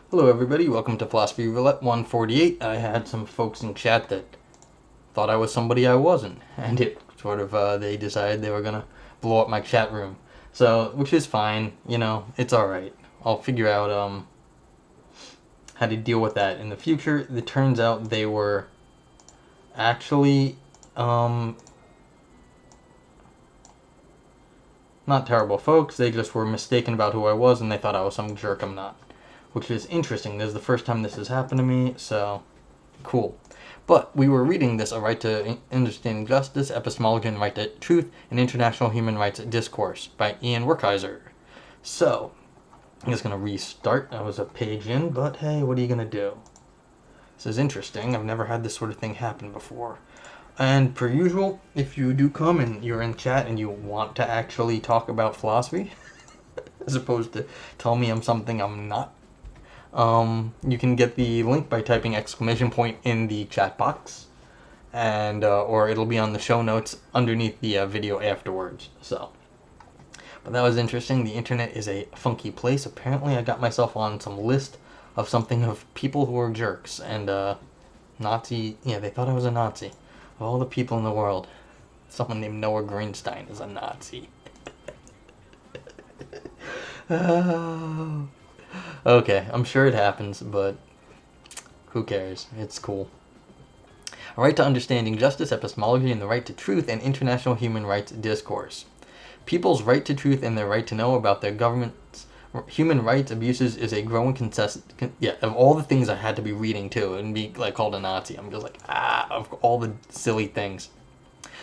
Hello everybody, welcome to Philosophy Roulette 148. I had some folks in chat that thought I was somebody I wasn't, and it sort of, they decided they were gonna blow up my chat room. So, which is fine, it's alright. I'll figure out, how to deal with that in the future. It turns out they were actually, not terrible folks, they just were mistaken about who I was and they thought I was some jerk I'm not. Which is interesting. This is the first time this has happened to me, so cool. But we were reading this, A Right to Understanding Justice, Epistemology and the Right to Truth, and International Human Rights Discourse by Ian Werkheiser. So, I'm just going to restart. I was a page in, but hey, what are you going to do? This is interesting. I've never had this sort of thing happen before. And per usual, if you do come and you're in chat and you want to actually talk about philosophy, as opposed to tell me I'm something I'm not, you can get the link by typing ! In the chat box, and or it'll be on the show notes underneath the video afterwards. So, but that was interesting. The internet is a funky place. Apparently, I got myself on some list of something of people who are jerks and Nazi. Yeah, they thought I was a Nazi. Of all the people in the world, someone named Noah Greenstein is a Nazi. Okay, I'm sure it happens, but who cares? It's cool. A Right to Understanding Justice, Epistemology, and the Right to Truth, and International Human Rights Discourse. People's right to truth and their right to know about their government's human rights abuses is a growing consensus. Of all the things I had to be reading too, and be like called a Nazi, I'm just like, of all the silly things.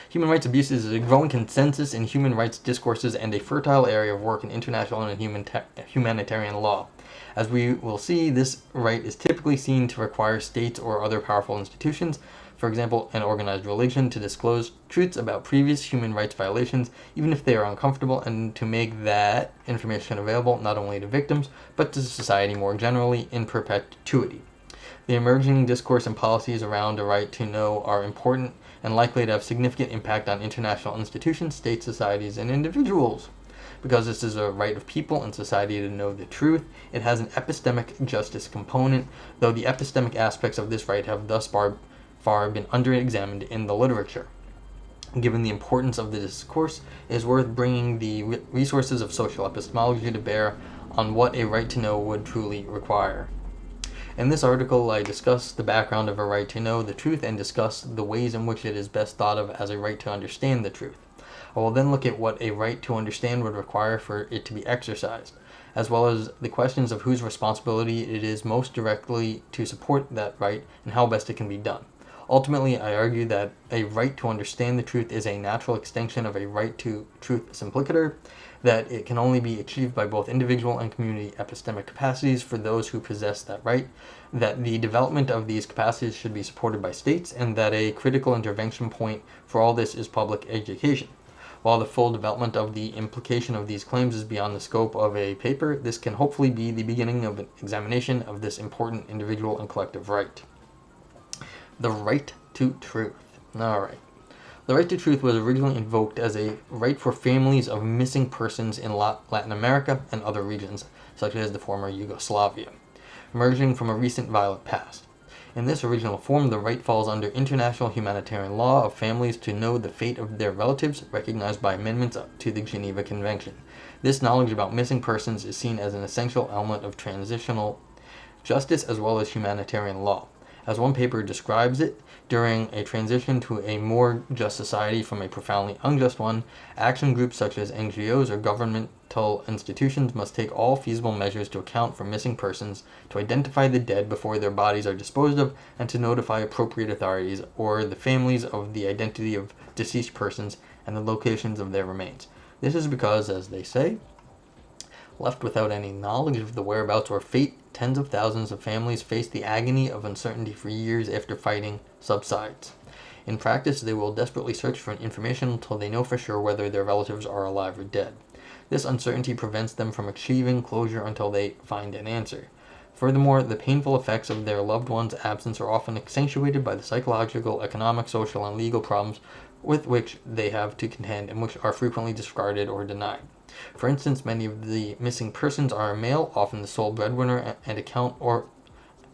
Human rights abuses is a growing consensus in human rights discourses and a fertile area of work in international and humanitarian law. As we will see, this right is typically seen to require states or other powerful institutions, for example, an organized religion, to disclose truths about previous human rights violations, even if they are uncomfortable, and to make that information available not only to victims, but to society more generally in perpetuity. The emerging discourse and policies around a right to know are important and likely to have significant impact on international institutions, states, societies, and individuals. Because this is a right of people and society to know the truth, it has an epistemic justice component, though the epistemic aspects of this right have thus far been under-examined in the literature. Given the importance of the discourse, it is worth bringing the resources of social epistemology to bear on what a right to know would truly require. In this article, I discuss the background of a right to know the truth and discuss the ways in which it is best thought of as a right to understand the truth. I will then look at what a right to understand would require for it to be exercised, as well as the questions of whose responsibility it is most directly to support that right and how best it can be done. Ultimately, I argue that a right to understand the truth is a natural extension of a right to truth simplicator, that it can only be achieved by both individual and community epistemic capacities for those who possess that right, that the development of these capacities should be supported by states, and that a critical intervention point for all this is public education. While the full development of the implication of these claims is beyond the scope of a paper, this can hopefully be the beginning of an examination of this important individual and collective right. The right to truth. Alright. The right to truth was originally invoked as a right for families of missing persons in Latin America and other regions, such as the former Yugoslavia, emerging from a recent violent past. In this original form, the right falls under international humanitarian law of families to know the fate of their relatives, recognized by amendments to the Geneva Convention. This knowledge about missing persons is seen as an essential element of transitional justice as well as humanitarian law. As one paper describes it, during a transition to a more just society from a profoundly unjust one, action groups such as NGOs or governmental institutions must take all feasible measures to account for missing persons, to identify the dead before their bodies are disposed of, and to notify appropriate authorities or the families of the identity of deceased persons and the locations of their remains. This is because, as they say, left without any knowledge of the whereabouts or fate, tens of thousands of families face the agony of uncertainty for years after fighting subsides. In practice, they will desperately search for information until they know for sure whether their relatives are alive or dead. This uncertainty prevents them from achieving closure until they find an answer. Furthermore, the painful effects of their loved one's absence are often accentuated by the psychological, economic, social, and legal problems with which they have to contend and which are frequently discarded or denied. For instance, many of the missing persons are male, often the sole breadwinner and account or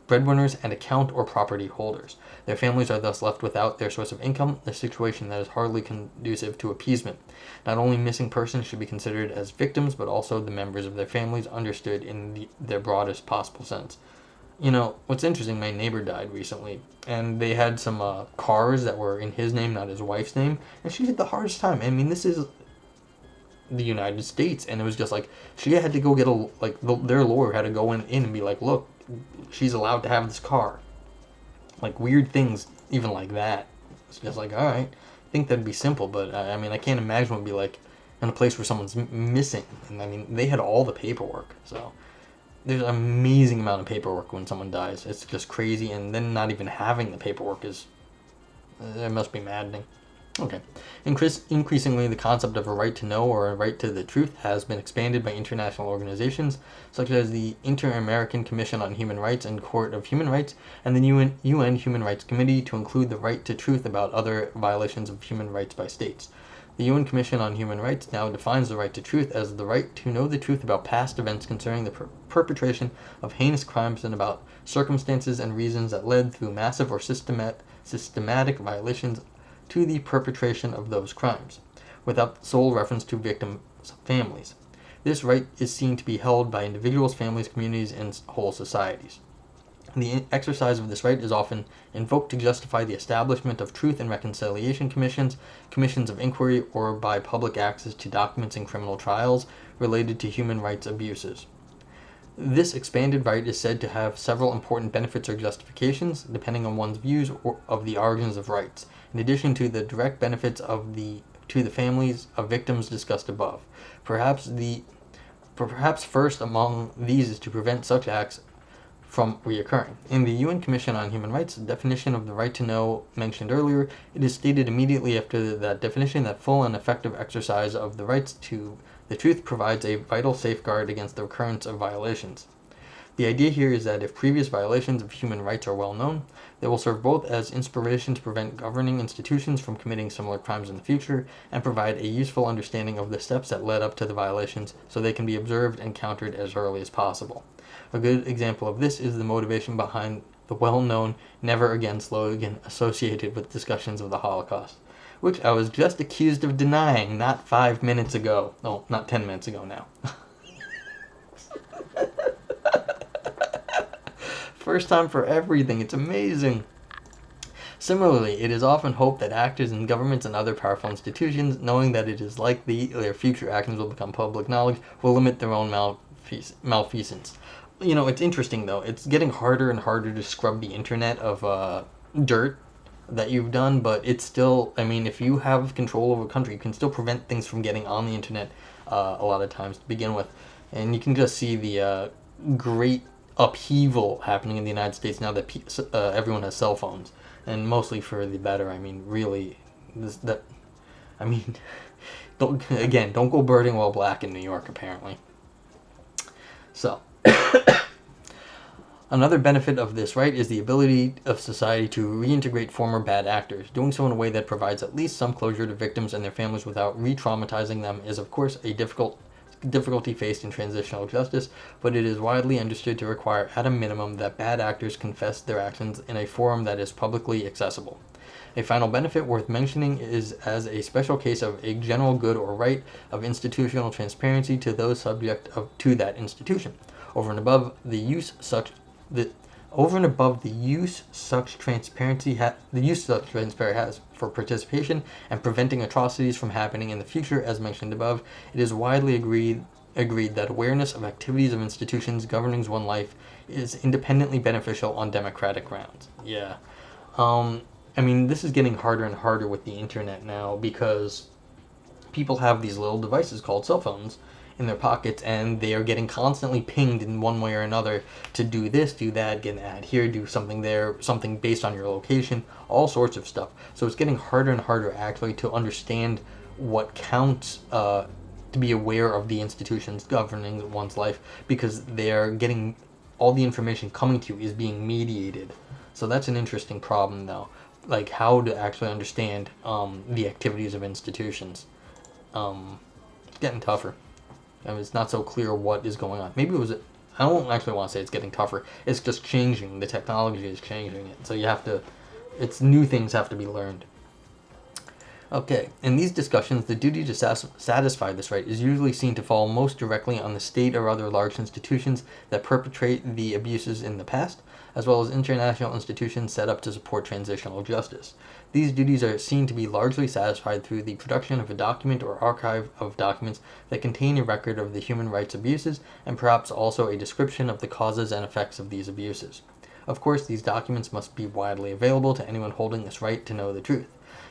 property holders. Their families are thus left without their source of income, a situation that is hardly conducive to appeasement. Not only missing persons should be considered as victims, but also the members of their families understood in their broadest possible sense. You know, what's interesting, my neighbor died recently, and they had some cars that were in his name, not his wife's name, and she had the hardest time. I mean, this is the United States, and it was just like, she had to go get their lawyer had to go in and be like, look, she's allowed to have this car. Like, weird things, even like that. It's just like, alright, I think that'd be simple, but I mean, I can't imagine what it'd be like in a place where someone's missing. And I mean, they had all the paperwork, so there's an amazing amount of paperwork when someone dies. It's just crazy, and then not even having the paperwork it must be maddening. Okay. Increasingly, the concept of a right to know or a right to the truth has been expanded by international organizations such as the Inter-American Commission on Human Rights and Court of Human Rights and the UN Human Rights Committee to include the right to truth about other violations of human rights by states. The UN Commission on Human Rights now defines the right to truth as the right to know the truth about past events concerning the perpetration of heinous crimes and about circumstances and reasons that led through massive or systematic violations to the perpetration of those crimes, without sole reference to victims' families. This right is seen to be held by individuals, families, communities, and whole societies. The exercise of this right is often invoked to justify the establishment of truth and reconciliation commissions, commissions of inquiry, or by public access to documents in criminal trials related to human rights abuses. This expanded right is said to have several important benefits or justifications, depending on one's views of the origins of rights, in addition to the direct benefits to the families of victims discussed above. Perhaps first among these is to prevent such acts from reoccurring. In the UN Commission on Human Rights, the definition of the right to know mentioned earlier, it is stated immediately after that definition that full and effective exercise of the rights to the truth provides a vital safeguard against the recurrence of violations. The idea here is that if previous violations of human rights are well known, they will serve both as inspiration to prevent governing institutions from committing similar crimes in the future and provide a useful understanding of the steps that led up to the violations so they can be observed and countered as early as possible. A good example of this is the motivation behind the well-known Never Again slogan associated with discussions of the Holocaust, which I was just accused of denying not 5 minutes ago. No, not 10 minutes ago now. First time for everything. It's amazing. Similarly, it is often hoped that actors in governments and other powerful institutions, knowing that it is likely their future actions will become public knowledge, will limit their own malfeasance. You know, it's interesting though. It's getting harder and harder to scrub the internet of dirt that you've done, but it's still, I mean, if you have control over a country, you can still prevent things from getting on the internet a lot of times to begin with. And you can just see the great upheaval happening in the United States now that everyone has cell phones, and mostly for the better. I mean, really, don't go birding while black in New York, apparently. So, another benefit of this right is the ability of society to reintegrate former bad actors. Doing so in a way that provides at least some closure to victims and their families without re-traumatizing them is, of course, a difficulty faced in transitional justice, but it is widely understood to require, at a minimum, that bad actors confess their actions in a forum that is publicly accessible. A final benefit worth mentioning is as a special case of a general good or right of institutional transparency to those subject to that institution, over and above the use such transparency has for participation and preventing atrocities from happening in the future, as mentioned above. It is widely agreed that awareness of activities of institutions governing one's life is independently beneficial on democratic grounds. Yeah. I mean, this is getting harder and harder with the internet now because people have these little devices called cell phones in their pockets, and they are getting constantly pinged in one way or another to do this, do that, get an ad here, do something there, something based on your location, all sorts of stuff. So it's getting harder and harder actually to understand what counts, to be aware of the institutions governing one's life, because they're getting all the information coming to you is being mediated. So that's an interesting problem though. like how to actually understand the activities of institutions. It's getting tougher. I mean, it's not so clear what is going on. Maybe it was. I don't actually want to say it's getting tougher. It's just changing. The technology is changing it. So you have to. It's new things have to be learned. Okay, in these discussions, the duty to satisfy this right is usually seen to fall most directly on the state or other large institutions that perpetrate the abuses in the past, as well as international institutions set up to support transitional justice. These duties are seen to be largely satisfied through the production of a document or archive of documents that contain a record of the human rights abuses and perhaps also a description of the causes and effects of these abuses. Of course, these documents must be widely available to anyone holding this right to know the truth.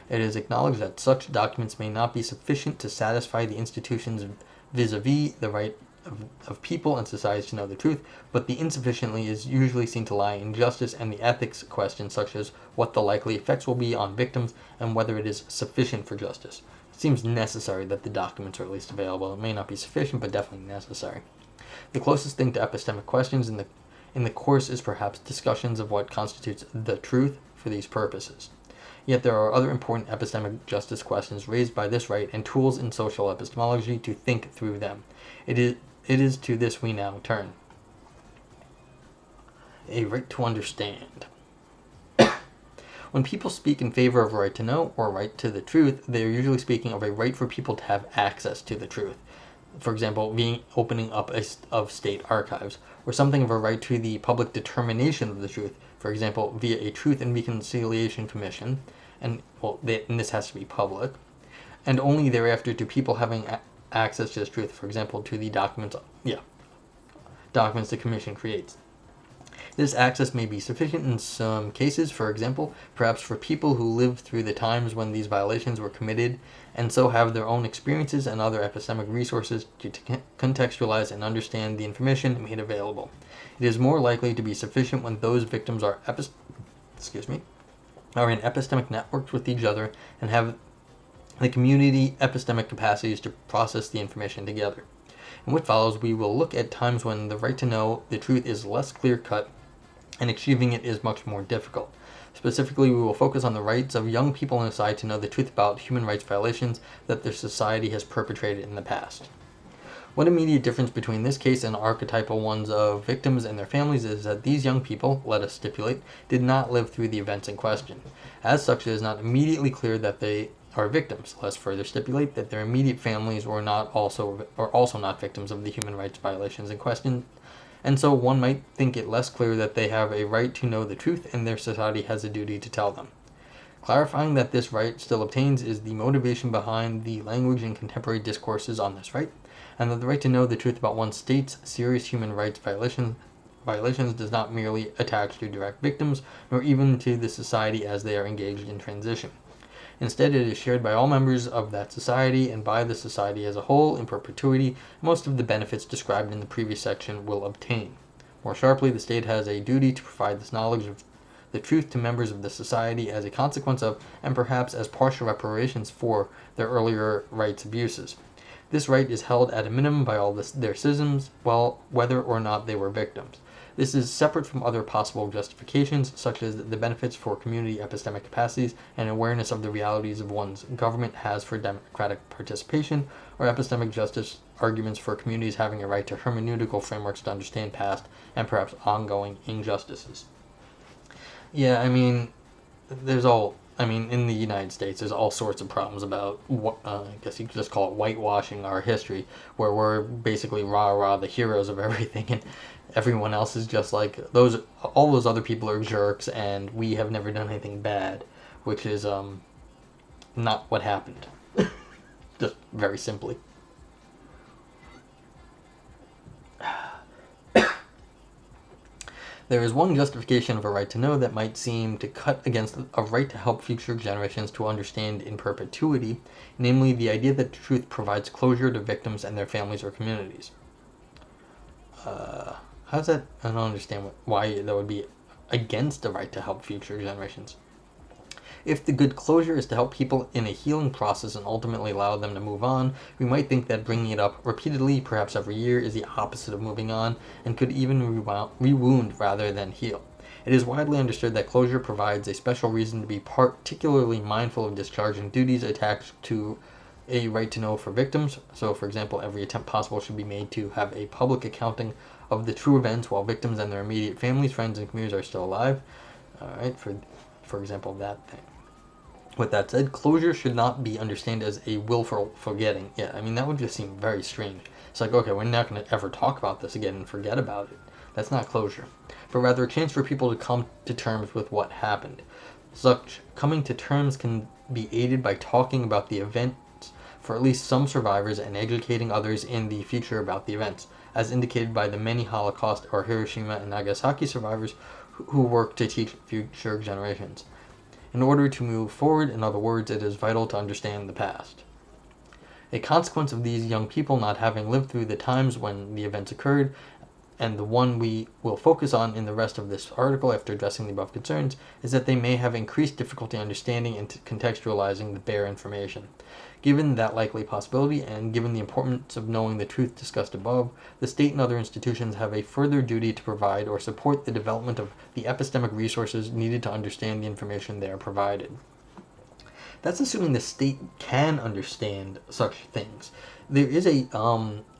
It is acknowledged that such documents may not be sufficient to satisfy the institutions vis-a-vis the right of people and societies to know the truth, but the insufficiently is usually seen to lie in justice and the ethics questions such as what the likely effects will be on victims and whether it is sufficient for justice. It seems necessary that the documents are at least available. It may not be sufficient, but definitely necessary. The closest thing to epistemic questions in the course is perhaps discussions of what constitutes the truth for these purposes. Yet there are other important epistemic justice questions raised by this right and tools in social epistemology to think through them. It is to this we now turn. A right to understand. When people speak in favor of a right to know or a right to the truth, they are usually speaking of a right for people to have access to the truth. For example, opening up of state archives, or something of a right to the public determination of the truth, for example, via a Truth and Reconciliation Commission, and this has to be public, and only thereafter to people having access to this truth, for example, to the documents the commission creates. This access may be sufficient in some cases, for example, perhaps for people who lived through the times when these violations were committed and so have their own experiences and other epistemic resources to contextualize and understand the information made available. It is more likely to be sufficient when those victims are in epistemic networks with each other and have the community epistemic capacities to process the information together. In what follows, we will look at times when the right to know the truth is less clear-cut and achieving it is much more difficult. Specifically, we will focus on the rights of young people in society to know the truth about human rights violations that their society has perpetrated in the past. One immediate difference between this case and archetypal ones of victims and their families is that these young people, let us stipulate, did not live through the events in question. As such, it is not immediately clear that they are victims. Let's further stipulate that their immediate families were also not victims of the human rights violations in question, and so one might think it less clear that they have a right to know the truth and their society has a duty to tell them. Clarifying that this right still obtains is the motivation behind the language in contemporary discourses on this right, and that the right to know the truth about one state's serious human rights violations does not merely attach to direct victims, nor even to the society as they are engaged in transition. Instead, it is shared by all members of that society and by the society as a whole in perpetuity. Most of the benefits described in the previous section will obtain. More sharply, the state has a duty to provide this knowledge of the truth to members of the society as a consequence of, and perhaps as partial reparations for, their earlier rights abuses. This right is held at a minimum by all their citizens, whether or not they were victims. This is separate from other possible justifications, such as the benefits for community epistemic capacities and awareness of the realities of one's government has for democratic participation, or epistemic justice arguments for communities having a right to hermeneutical frameworks to understand past and perhaps ongoing injustices. Yeah, in the United States, there's all sorts of problems about, I guess you could just call it whitewashing our history, where we're basically rah-rah the heroes of everything, and everyone else is just like, all those other people are jerks, and we have never done anything bad, which is, not what happened. Just very simply. There is one justification of a right to know that might seem to cut against a right to help future generations to understand in perpetuity, namely the idea that truth provides closure to victims and their families or communities. How's that? I don't understand why that would be against the right to help future generations. If the good closure is to help people in a healing process and ultimately allow them to move on, we might think that bringing it up repeatedly, perhaps every year, is the opposite of moving on and could even rewound rather than heal. It is widely understood that closure provides a special reason to be particularly mindful of discharging duties attached to a right to know for victims. So, for example, every attempt possible should be made to have a public accounting of the true events while victims and their immediate families, friends, and communities are still alive. All right, for example, that thing. With that said, closure should not be understood as a willful forgetting. Yeah, I mean, that would just seem very strange. It's like, okay, we're not going to ever talk about this again and forget about it. That's not closure, but rather a chance for people to come to terms with what happened. Such coming to terms can be aided by talking about the events for at least some survivors and educating others in the future about the events, as indicated by the many Holocaust or Hiroshima and Nagasaki survivors who work to teach future generations. In order to move forward, in other words, it is vital to understand the past. A consequence of these young people not having lived through the times when the events occurred, and the one we will focus on in the rest of this article after addressing the above concerns, is that they may have increased difficulty understanding and contextualizing the bare information. Given that likely possibility, and given the importance of knowing the truth discussed above, the state and other institutions have a further duty to provide or support the development of the epistemic resources needed to understand the information they are provided. That's assuming the state can understand such things. There is a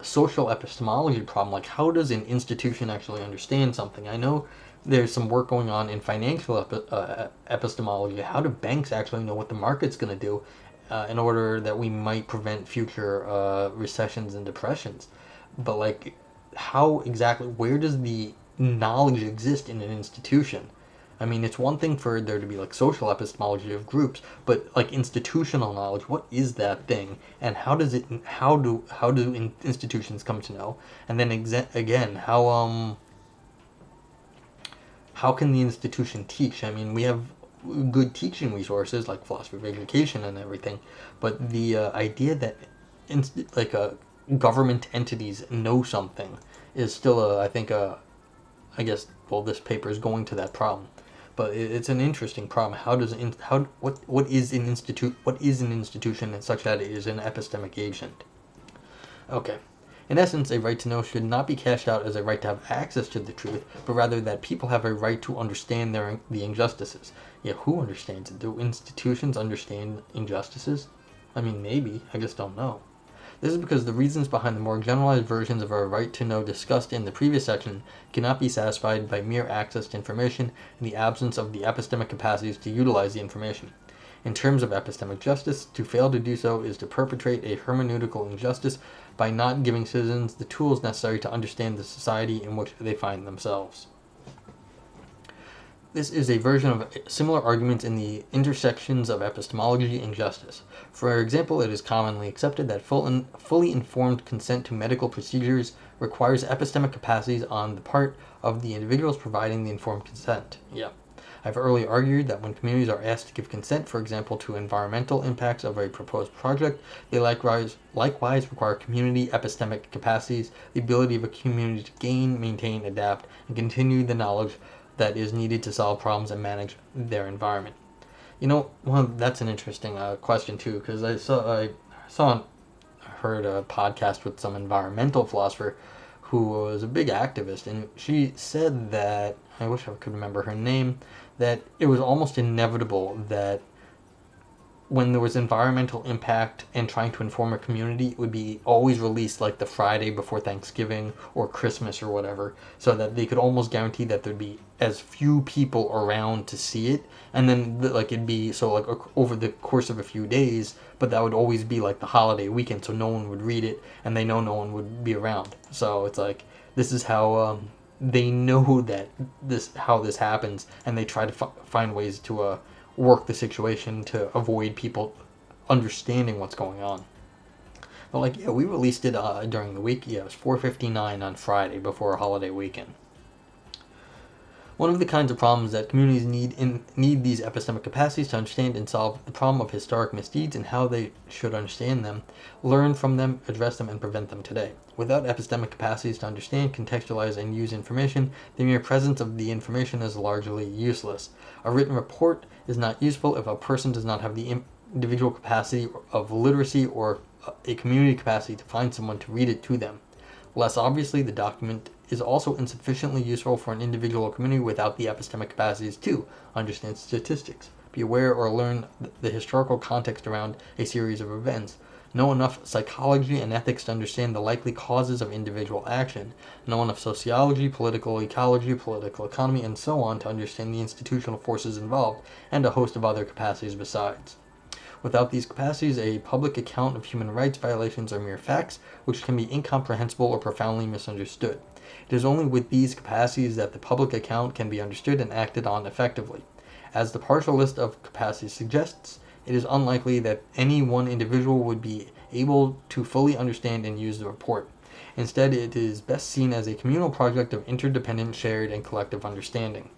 social epistemology problem, like how does an institution actually understand something? I know there's some work going on in financial epistemology. How do banks actually know what the market's going to do in order that we might prevent future recessions and depressions? But like, how exactly, where does the knowledge exist in an institution? I mean, it's one thing for there to be like social epistemology of groups, but like institutional knowledge, what is that thing, and how do institutions come to know? And then again, how can the institution teach? I mean, we have good teaching resources like philosophy of education and everything, but the idea that government entities know something is still I guess this paper is going to that problem. But it's an interesting problem. What is an institution such that it is an epistemic agent? Okay. In essence, a right to know should not be cashed out as a right to have access to the truth, but rather that people have a right to understand the injustices. Yeah, who understands it? Do institutions understand injustices? I mean, maybe. I just don't know. This is because the reasons behind the more generalized versions of our right to know discussed in the previous section cannot be satisfied by mere access to information in the absence of the epistemic capacities to utilize the information. In terms of epistemic justice, to fail to do so is to perpetrate a hermeneutical injustice by not giving citizens the tools necessary to understand the society in which they find themselves. This is a version of similar arguments in the intersections of epistemology and justice. For example, it is commonly accepted that fully informed consent to medical procedures requires epistemic capacities on the part of the individuals providing the informed consent. Yeah. I've earlier argued that when communities are asked to give consent, for example, to environmental impacts of a proposed project, they likewise require community epistemic capacities, the ability of a community to gain, maintain, adapt, and continue the knowledge that is needed to solve problems and manage their environment. You know, that's an interesting question too, because I heard a podcast with some environmental philosopher who was a big activist, and she said that, I wish I could remember her name, that it was almost inevitable that when there was environmental impact and trying to inform a community, it would be always released like the Friday before Thanksgiving or Christmas or whatever, so that they could almost guarantee that there'd be as few people around to see it, and then like it'd be so like over the course of a few days, but that would always be like the holiday weekend, so no one would read it, and they know no one would be around. So it's like, this is how they know that how this happens, and they try to find ways to work the situation to avoid people understanding what's going on. But like, yeah, we released it during the week. Yeah, it was 4:59 on Friday before a holiday weekend. One of the kinds of problems that communities need these epistemic capacities to understand and solve the problem of historic misdeeds and how they should understand them, learn from them, address them, and prevent them today. Without epistemic capacities to understand, contextualize, and use information, the mere presence of the information is largely useless. A written report is not useful if a person does not have the individual capacity of literacy or a community capacity to find someone to read it to them. Less obviously, the document is also insufficiently useful for an individual or community without the epistemic capacities to understand statistics, be aware or learn the historical context around a series of events, know enough psychology and ethics to understand the likely causes of individual action, know enough sociology, political ecology, political economy, and so on to understand the institutional forces involved, and a host of other capacities besides. Without these capacities, a public account of human rights violations are mere facts, which can be incomprehensible or profoundly misunderstood. It is only with these capacities that the public account can be understood and acted on effectively. As the partial list of capacities suggests, it is unlikely that any one individual would be able to fully understand and use the report. Instead, it is best seen as a communal project of interdependent, shared, and collective understanding.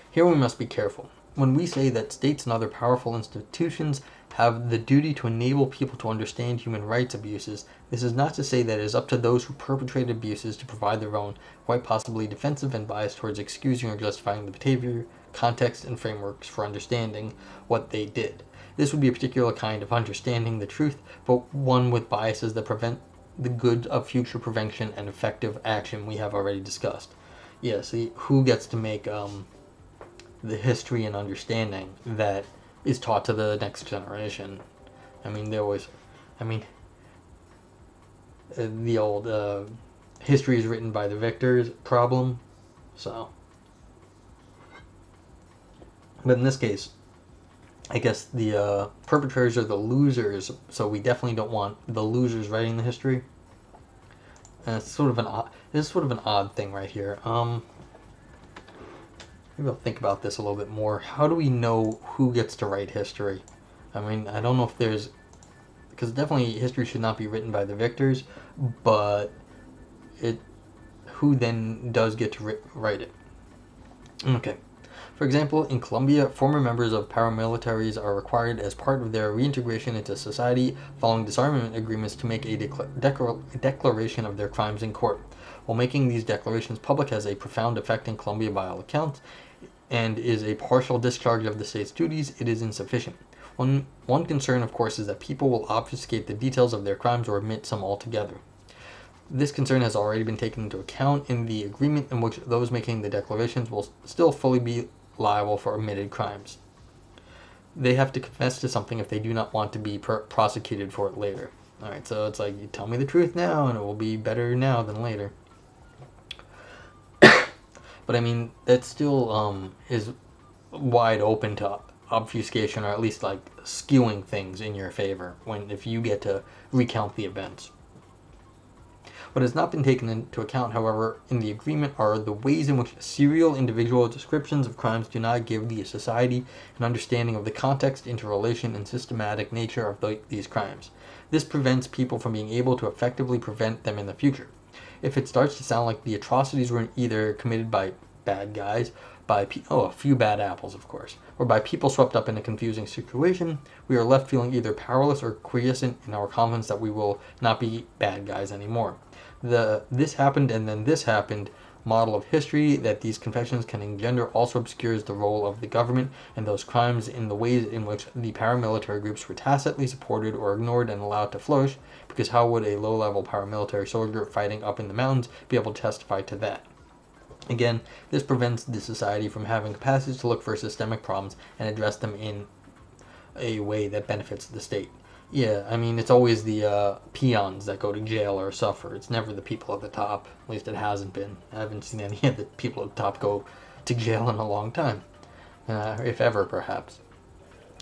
Here we must be careful. When we say that states and other powerful institutions have the duty to enable people to understand human rights abuses, this is not to say that it is up to those who perpetrate abuses to provide their own, quite possibly defensive and bias towards excusing or justifying the behavior, context, and frameworks for understanding what they did. This would be a particular kind of understanding the truth, but one with biases that prevent the good of future prevention and effective action we have already discussed. Yeah, see, who gets to make the history and understanding that is taught to the next generation? I mean, the old history is written by the victors problem. So, but in this case, I guess the perpetrators are the losers, so we definitely don't want the losers writing the history. And it's sort of an odd thing right here. Maybe I'll think about this a little bit more. How do we know who gets to write history? I mean, I don't know if there's... Because definitely history should not be written by the victors, but who then does get to write it? Okay. For example, in Colombia, former members of paramilitaries are required as part of their reintegration into society following disarmament agreements to make a declaration of their crimes in court. While making these declarations public has a profound effect in Colombia by all accounts, and is a partial discharge of the state's duties, it is insufficient. One concern, of course, is that people will obfuscate the details of their crimes or omit some altogether. This concern has already been taken into account in the agreement in which those making the declarations will still fully be liable for omitted crimes. They have to confess to something if they do not want to be prosecuted for it later. Alright, so it's like, you tell me the truth now and it will be better now than later. But I mean, that still is wide open to obfuscation, or at least like skewing things in your favor if you get to recount the events. What has not been taken into account, however, in the agreement are the ways in which serial individual descriptions of crimes do not give the society an understanding of the context, interrelation, and systematic nature of these crimes. This prevents people from being able to effectively prevent them in the future. If it starts to sound like the atrocities were either committed by bad guys, by a few bad apples, of course, or by people swept up in a confusing situation, we are left feeling either powerless or quiescent in our confidence that we will not be bad guys anymore. The "this happened and then this happened" model of history that these confessions can engender also obscures the role of the government and those crimes in the ways in which the paramilitary groups were tacitly supported or ignored and allowed to flourish, because how would a low-level paramilitary soldier fighting up in the mountains be able to testify to that? Again, this prevents the society from having capacity to look for systemic problems and address them in a way that benefits the state. Yeah, I mean, it's always the peons that go to jail or suffer. It's never the people at the top. At least it hasn't been. I haven't seen any of the people at the top go to jail in a long time. If ever, perhaps.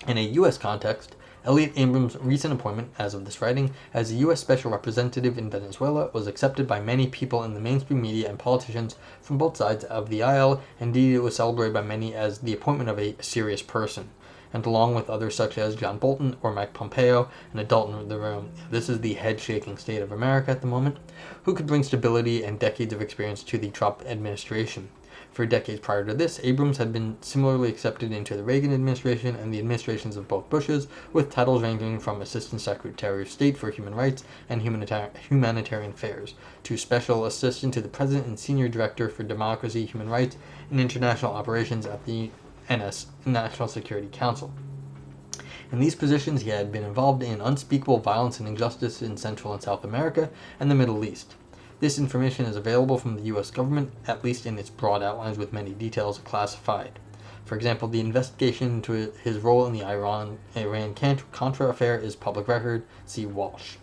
In a U.S. context, Elliot Abrams' recent appointment, as of this writing, as a U.S. Special Representative in Venezuela was accepted by many people in the mainstream media and politicians from both sides of the aisle. Indeed, it was celebrated by many as the appointment of a serious person. And along with others such as John Bolton or Mike Pompeo, an adult in the room, this is the head-shaking state of America at the moment, who could bring stability and decades of experience to the Trump administration. For decades prior to this, Abrams had been similarly accepted into the Reagan administration and the administrations of both Bushes, with titles ranging from Assistant Secretary of State for Human Rights and Humanitarian Affairs to Special Assistant to the President and Senior Director for Democracy, Human Rights, and International Operations at the National Security Council. In these positions, he had been involved in unspeakable violence and injustice in Central and South America and the Middle East. This information is available from the U.S. government, at least in its broad outlines, with many details classified. For example, the investigation into his role in the Iran-Contra affair is public record, see Walsh.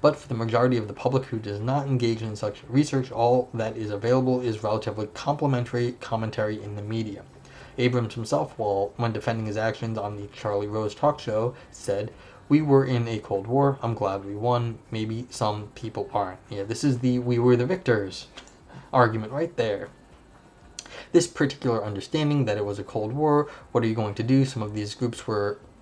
But for the majority of the public who does not engage in such research, all that is available is relatively complimentary commentary in the media. Abrams himself, when defending his actions on the Charlie Rose talk show, said, "We were in a Cold War. I'm glad we won. Maybe some people aren't." Yeah, this is the "we were the victors" argument right there. This particular understanding that it was a Cold War, what are you going to do? Some of these groups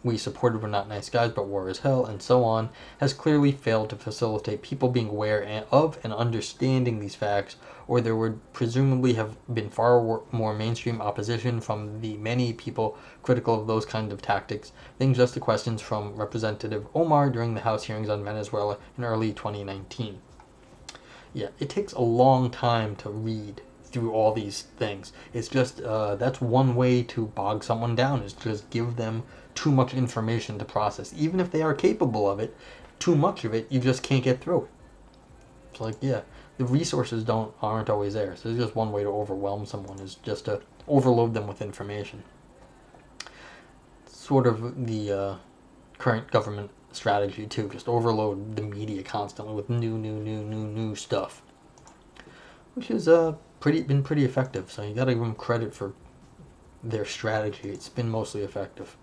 we supported were not nice guys, but war is hell, and so on, has clearly failed to facilitate people being aware of and understanding these facts, or there would presumably have been far more mainstream opposition from the many people critical of those kinds of tactics than just the questions from Representative Omar during the House hearings on Venezuela in early 2019. Yeah, it takes a long time to read through all these things. It's just, that's one way to bog someone down, is just give them too much information to process. Even if they are capable of it, too much of it, you just can't get through it. It's like, yeah, the resources aren't always there. So there's just one way to overwhelm someone, is just to overload them with information. Sort of the current government strategy too, just overload the media constantly with new stuff, which is been pretty effective. So you gotta give them credit for their strategy. It's been mostly effective.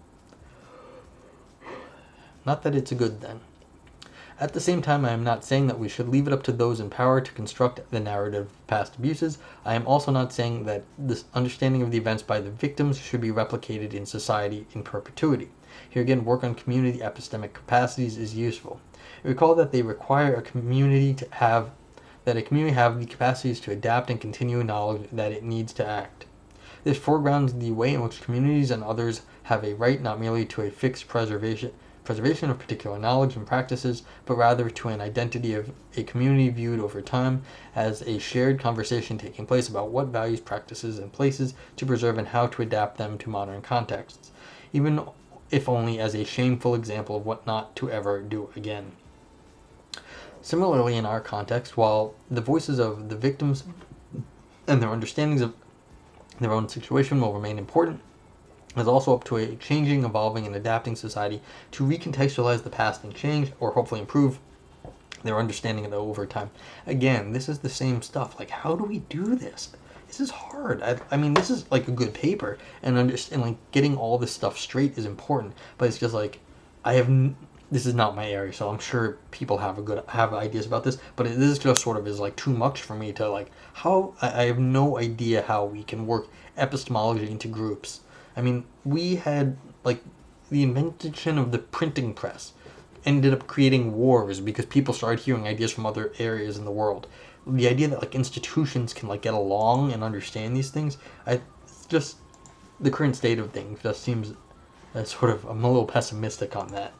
Not that it's a good thing. At the same time, I am not saying that we should leave it up to those in power to construct the narrative of past abuses. I am also not saying that this understanding of the events by the victims should be replicated in society in perpetuity. Here again, work on community epistemic capacities is useful. Recall that they require a community have the capacities to adapt and continue knowledge that it needs to act. This foregrounds the way in which communities and others have a right not merely to a fixed preservation of particular knowledge and practices, but rather to an identity of a community viewed over time as a shared conversation taking place about what values, practices, and places to preserve and how to adapt them to modern contexts, even if only as a shameful example of what not to ever do again. Similarly, in our context, while the voices of the victims and their understandings of their own situation will remain important, it is also up to a changing, evolving, and adapting society to recontextualize the past and change, or hopefully improve, their understanding of it over time. Again, this is the same stuff. Like, how do we do this? This is hard. I mean, this is like a good paper, and like getting all this stuff straight is important. But it's just like, this is not my area, so I'm sure people have ideas about this. But this just sort of is like too much for me to like. I have no idea how we can work epistemology into groups. I mean, we had, like, the invention of the printing press ended up creating wars because people started hearing ideas from other areas in the world. The idea that, like, institutions can, like, get along and understand these things, it's just, the current state of things just seems, I'm a little pessimistic on that.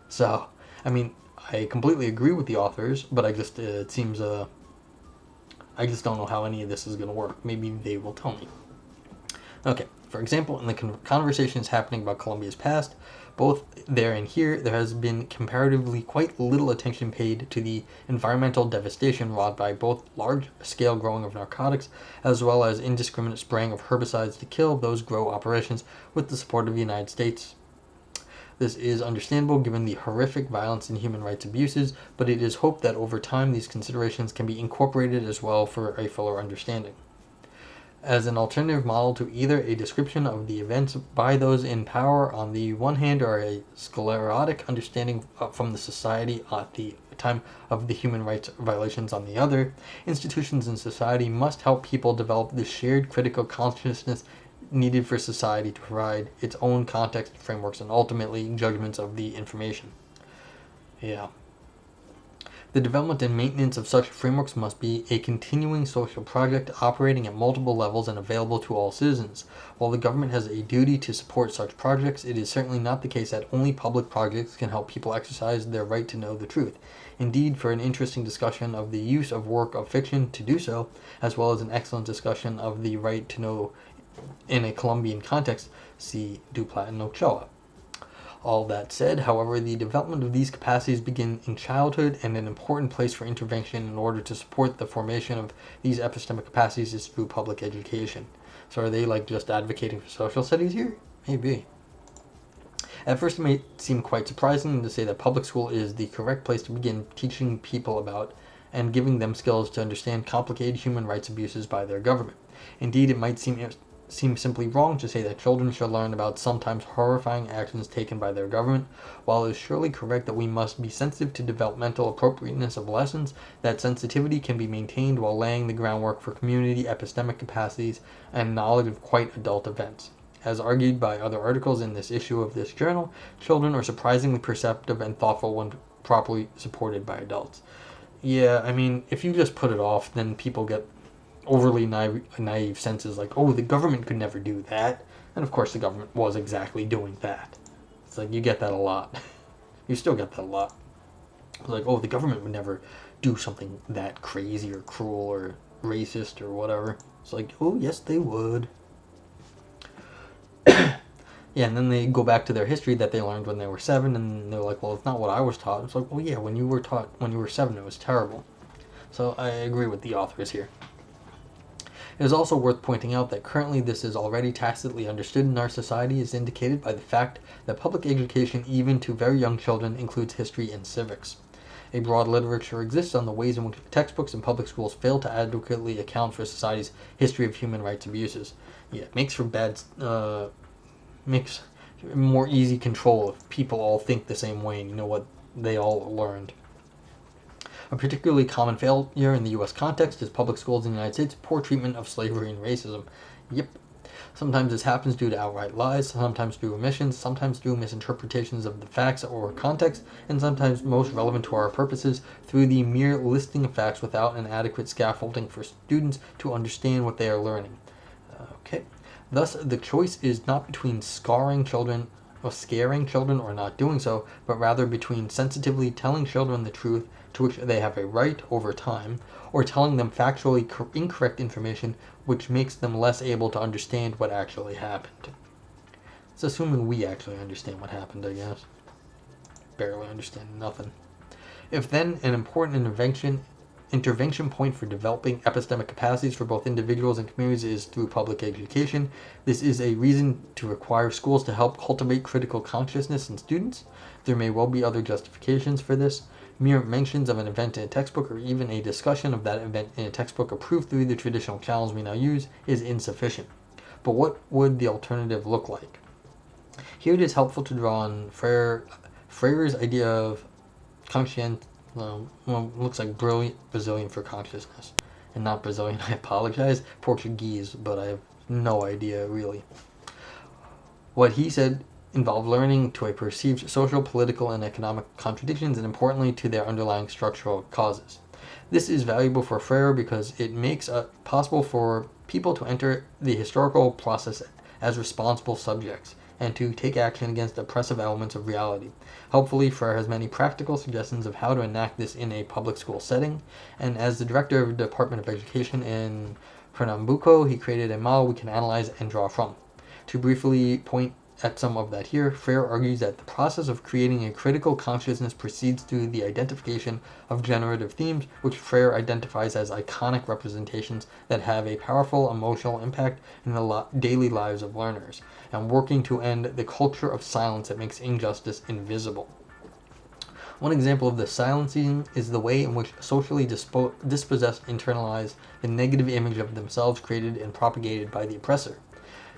So, I mean, I completely agree with the authors, but it seems, I just don't know how any of this is going to work. Maybe they will tell me. Okay. For example, in the conversations happening about Colombia's past, both there and here, there has been comparatively quite little attention paid to the environmental devastation wrought by both large-scale growing of narcotics as well as indiscriminate spraying of herbicides to kill those grow operations with the support of the United States. This is understandable given the horrific violence and human rights abuses, but it is hoped that over time these considerations can be incorporated as well for a fuller understanding. As an alternative model to either a description of the events by those in power on the one hand or a sclerotic understanding from the society at the time of the human rights violations on the other, institutions in society must help people develop the shared critical consciousness needed for society to provide its own context, frameworks, and ultimately judgments of the information. Yeah. The development and maintenance of such frameworks must be a continuing social project operating at multiple levels and available to all citizens. While the government has a duty to support such projects, it is certainly not the case that only public projects can help people exercise their right to know the truth. Indeed, for an interesting discussion of the use of work of fiction to do so, as well as an excellent discussion of the right to know in a Colombian context, see Duplat and Ochoa. All that said, however, the development of these capacities begin in childhood, and an important place for intervention in order to support the formation of these epistemic capacities is through public education. So are they like just advocating for social studies here? Maybe. At first, it may seem quite surprising to say that public school is the correct place to begin teaching people about and giving them skills to understand complicated human rights abuses by their government. Indeed, it might seem simply wrong to say that children should learn about sometimes horrifying actions taken by their government. While it is surely correct that we must be sensitive to developmental appropriateness of lessons, that sensitivity can be maintained while laying the groundwork for community epistemic capacities and knowledge of quite adult events. As argued by other articles in this issue of this journal, children are surprisingly perceptive and thoughtful when properly supported by adults. Yeah, I mean, if you just put it off, then people get overly naive senses like, oh, the government could never do that. And of course the government was exactly doing that. It's like, you get that a lot. You still get that a lot. It's like, oh, the government would never do something that crazy or cruel or racist or whatever. It's like, oh, yes, they would. Yeah, and then they go back to their history that they learned when they were 7, and they're like, well, it's not what I was taught. It's like, well, yeah, when you were taught when you were 7, it was terrible. So I agree with the authors here. It is also worth pointing out that currently this is already tacitly understood in our society, as indicated by the fact that public education, even to very young children, includes history and civics. A broad literature exists on the ways in which textbooks and public schools fail to adequately account for society's history of human rights abuses. Yeah, it makes for makes more easy control if people all think the same way and you know what they all learned. A particularly common failure in the U.S. context is public schools in the United States' poor treatment of slavery and racism. Yep. Sometimes this happens due to outright lies, sometimes through omissions, sometimes through misinterpretations of the facts or context, and sometimes, most relevant to our purposes, through the mere listing of facts without an adequate scaffolding for students to understand what they are learning. Okay. Thus, the choice is not between scaring children or not doing so, but rather between sensitively telling children the truth to which they have a right over time, or telling them factually incorrect information which makes them less able to understand what actually happened. It's assuming we actually understand what happened, I guess. Barely understand nothing. If then an important intervention point for developing epistemic capacities for both individuals and communities is through public education, this is a reason to require schools to help cultivate critical consciousness in students. There may well be other justifications for this. Mere mentions of an event in a textbook or even a discussion of that event in a textbook approved through the traditional channels we now use is insufficient. But what would the alternative look like? Here it is helpful to draw on Freire's idea of looks like Brazilian for consciousness. And not Brazilian, I apologize. Portuguese, but I have no idea really. What he said involved learning to a perceived social, political, and economic contradictions, and importantly to their underlying structural causes. This is valuable for Freire because it makes it possible for people to enter the historical process as responsible subjects, and to take action against oppressive elements of reality. Helpfully, Freire has many practical suggestions of how to enact this in a public school setting, and as the director of the Department of Education in Pernambuco, he created a model we can analyze and draw from. To briefly point at some of that here, Freire argues that the process of creating a critical consciousness proceeds through the identification of generative themes, which Freire identifies as iconic representations that have a powerful emotional impact in the daily lives of learners, and working to end the culture of silence that makes injustice invisible. One example of this silencing is the way in which socially dispossessed internalize the negative image of themselves created and propagated by the oppressor.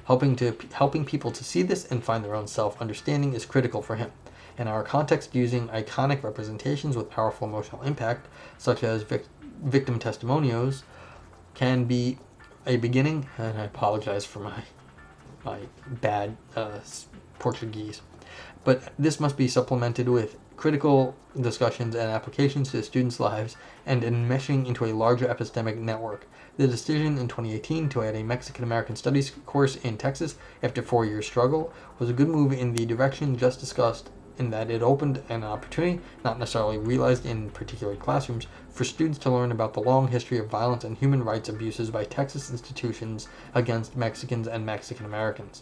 Helping people to see this and find their own self-understanding is critical for him. In our context, using iconic representations with powerful emotional impact, such as victim testimonials, can be a beginning, and I apologize for my bad Portuguese, but this must be supplemented with critical discussions and applications to students' lives and enmeshing into a larger epistemic network. The decision in 2018 to add a Mexican-American Studies course in Texas after 4 years' struggle was a good move in the direction just discussed, in that it opened an opportunity, not necessarily realized in particular classrooms, for students to learn about the long history of violence and human rights abuses by Texas institutions against Mexicans and Mexican Americans.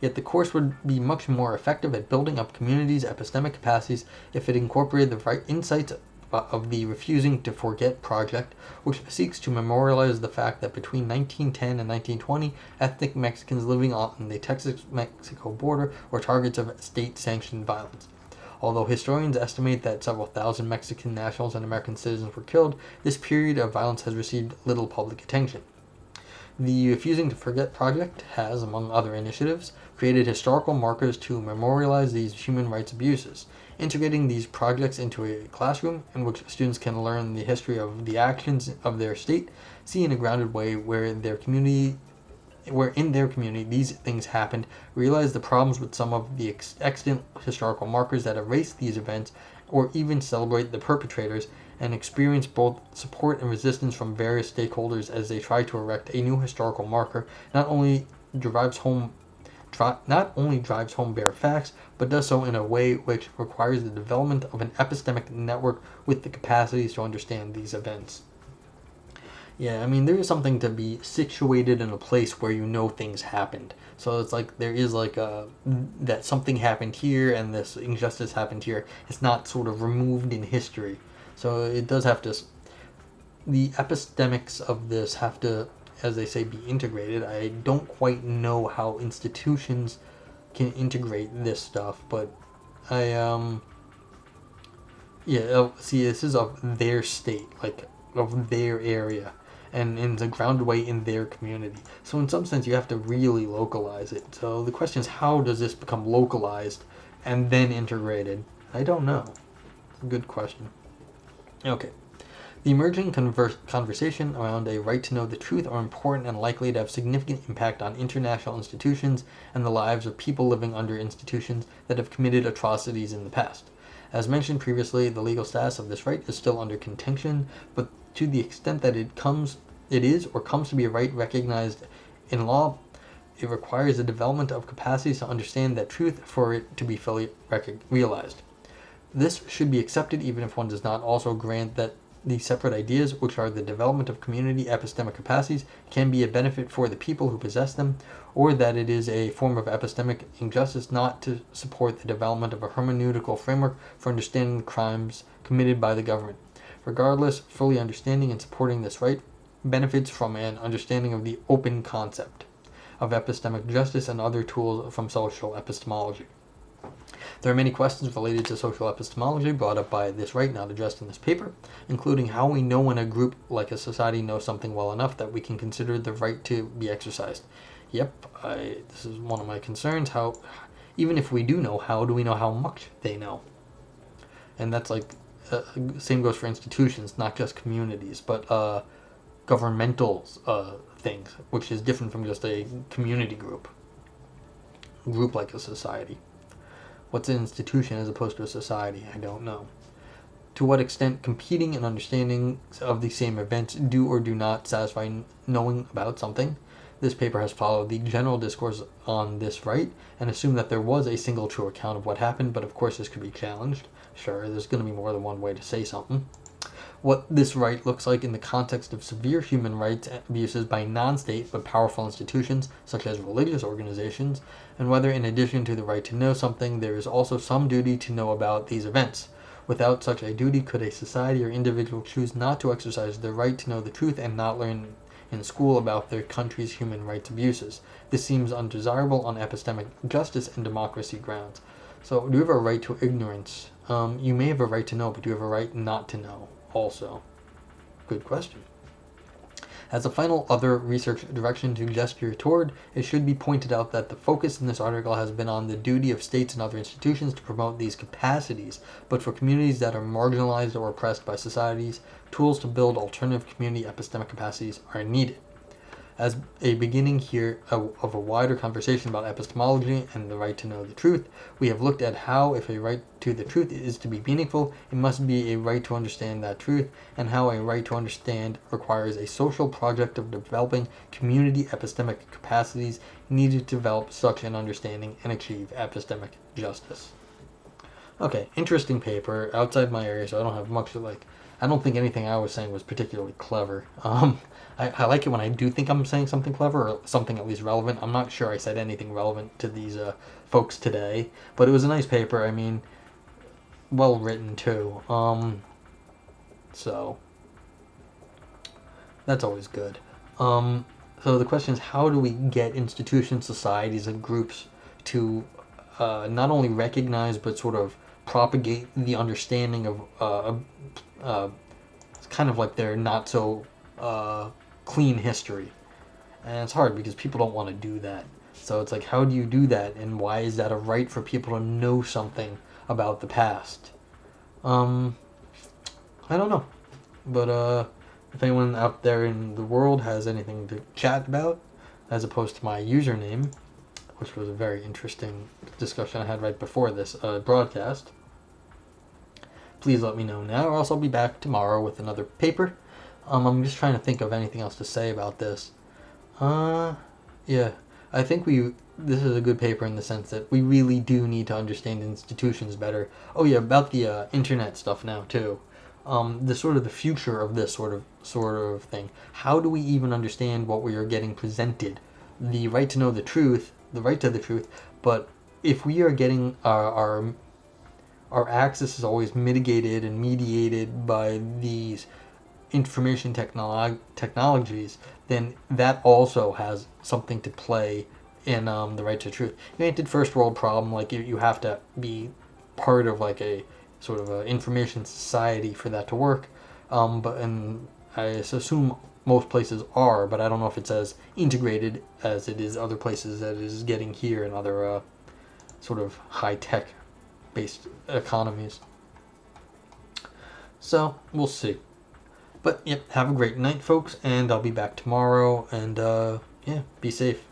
Yet the course would be much more effective at building up communities' epistemic capacities if it incorporated the right insights of the Refusing to Forget project, which seeks to memorialize the fact that between 1910 and 1920, ethnic Mexicans living on the Texas-Mexico border were targets of state-sanctioned violence. Although historians estimate that several thousand Mexican nationals and American citizens were killed, this period of violence has received little public attention. The Refusing to Forget project has, among other initiatives, created historical markers to memorialize these human rights abuses, integrating these projects into a classroom in which students can learn the history of the actions of their state, see in a grounded way where in their community these things happened, realize the problems with some of the extant historical markers that erase these events, or even celebrate the perpetrators, and experience both support and resistance from various stakeholders as they try to erect a new historical marker not only drives home bare facts, but does so in a way which requires the development of an epistemic network with the capacities to understand these events. Yeah, I mean, there is something to be situated in a place where you know things happened. So it's like there is like that something happened here and this injustice happened here. It's not sort of removed in history. So it does have to, the epistemics of this have to, as they say, be integrated. I don't quite know how institutions can integrate this stuff, but see, this is of their state, like of their area, and in the grounded way in their community. So in some sense, you have to really localize it. So the question is, how does this become localized and then integrated? I don't know. It's a good question. Okay. The emerging conversation around a right to know the truth are important and likely to have significant impact on international institutions and the lives of people living under institutions that have committed atrocities in the past. As mentioned previously, the legal status of this right is still under contention, but to the extent that it comes to be a right recognized in law, it requires the development of capacities to understand that truth for it to be fully realized. This should be accepted even if one does not also grant that the separate ideas, which are the development of community epistemic capacities, can be a benefit for the people who possess them, or that it is a form of epistemic injustice not to support the development of a hermeneutical framework for understanding the crimes committed by the government. Regardless, fully understanding and supporting this right benefits from an understanding of the open concept of epistemic justice and other tools from social epistemology. There are many questions related to social epistemology brought up by this right not addressed in this paper, including how we know when a group like a society knows something well enough that we can consider the right to be exercised. This is one of my concerns. How, even if we do know, how do we know how much they know? And that's like, same goes for institutions, not just communities, but governmental things, which is different from just a community group like a society. What's an institution as opposed to a society? I don't know. To what extent competing and understandings of the same events do or do not satisfy knowing about something? This paper has followed the general discourse on this right and assumed that there was a single true account of what happened, but of course this could be challenged. Sure, there's going to be more than one way to say something. What this right looks like in the context of severe human rights abuses by non-state but powerful institutions, such as religious organizations, and whether in addition to the right to know something, there is also some duty to know about these events. Without such a duty, could a society or individual choose not to exercise their right to know the truth and not learn in school about their country's human rights abuses? This seems undesirable on epistemic justice and democracy grounds. So, do you have a right to ignorance? You may have a right to know, but do you have a right not to know? Also, good question. As a final other research direction to gesture toward, it should be pointed out that the focus in this article has been on the duty of states and other institutions to promote these capacities, but for communities that are marginalized or oppressed by societies, tools to build alternative community epistemic capacities are needed. As a beginning here of a wider conversation about epistemology and the right to know the truth, we have looked at how, if a right to the truth is to be meaningful, it must be a right to understand that truth, and how a right to understand requires a social project of developing community epistemic capacities needed to develop such an understanding and achieve epistemic justice. Okay, interesting paper, outside my area, so I don't have much to I don't think anything I was saying was particularly clever. I like it when I do think I'm saying something clever or something at least relevant. I'm not sure I said anything relevant to these folks today, but it was a nice paper. I mean, well written too. So that's always good. So the question is, how do we get institutions, societies, and groups to not only recognize but sort of propagate the understanding of kind of like their not so clean history? And it's hard because people don't want to do that. So it's like, how do you do that, and why is that a right for people to know something about the past? I don't know, but if anyone out there in the world has anything to chat about, as opposed to my username, which was a very interesting discussion I had right before this broadcast, please let me know now, or else I'll be back tomorrow with another paper. I'm just trying to think of anything else to say about this. Yeah, I think this is a good paper in the sense that we really do need to understand institutions better. Oh yeah, about the internet stuff now too. The sort of the future of this sort of thing. How do we even understand what we are getting presented? The right to know the truth, the right to the truth, but if we are getting our access is always mitigated and mediated by these information technologies, then that also has something to play in the right to truth. Granted, first world problem, like you have to be part of like a sort of an information society for that to work. And I assume most places are, but I don't know if it's as integrated as it is other places that it is getting here in other sort of high-tech based economies. So, we'll see. But, yep, have a great night, folks, and I'll be back tomorrow, and, yeah, be safe.